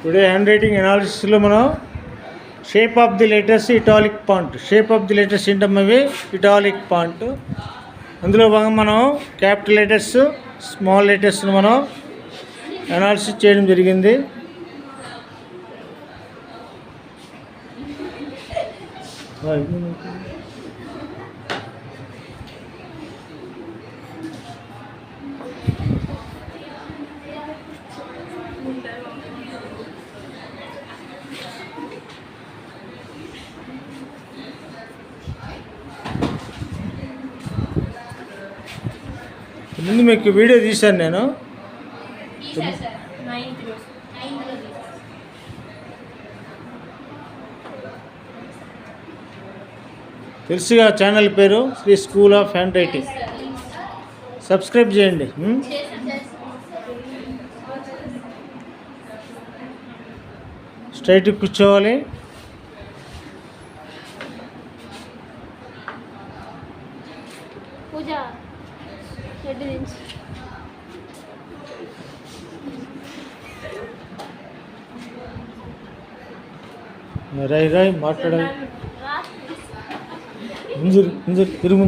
Today hand writing అనాలిసిస్లో మనం shape of the letters italic font. Shape of the letters ఏంటమ్మా ఇవి? Italic font. అందులో భాగంగా మనం క్యాపిటల్ లెటర్స్, స్మాల్ లెటర్స్ని మనం అనాలిసిస్ చేయడం జరిగింది. ముందు మీకు వీడియో తీశాను నేను. తెలుసుగా ఛానల్ పేరు Shri school of handwriting. Subscribe చేయండి. స్ట్రైట్ కూర్చోవాలి. రాయి మాట్లాడాలి. ముందు తిరుగు.